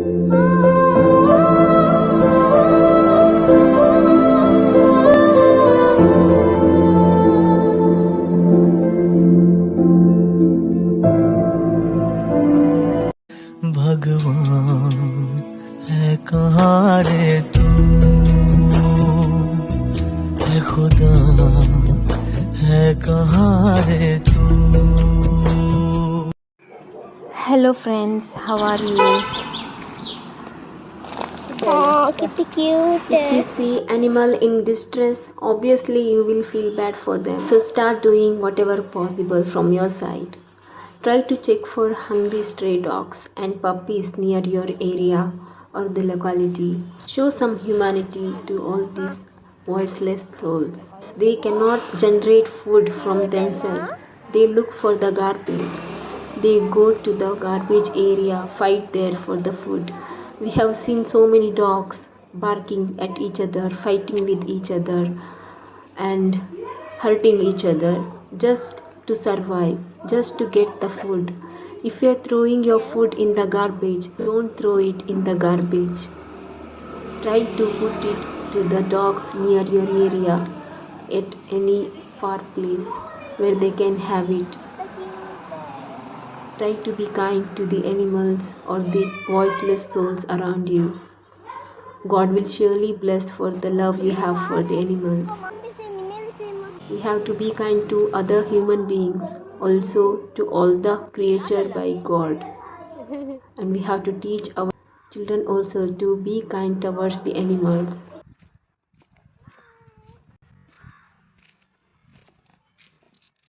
भगवान है कहाँ रे तू, है खुदा है कहाँ रे तू. Hello friends, how are you? Oh, kitty cute. If you see animal in distress, obviously you will feel bad for them. So start doing whatever possible from your side. Try to check for hungry stray dogs and puppies near your area or the locality. Show some humanity to all these voiceless souls. They cannot generate food from themselves. They look for the garbage. They go to the garbage area, fight there for the food. We have seen so many dogs barking at each other, fighting with each other, and hurting each other just to survive, just to get the food. If you are throwing your food in the garbage, don't throw it in the garbage. Try to put it to the dogs near your area at any far place where they can have it. Try to be kind to the animals or the voiceless souls around you. God will surely bless for the love you have for the animals. We have to be kind to other human beings, also to all the creature by God. And we have to teach our children also to be kind towards the animals.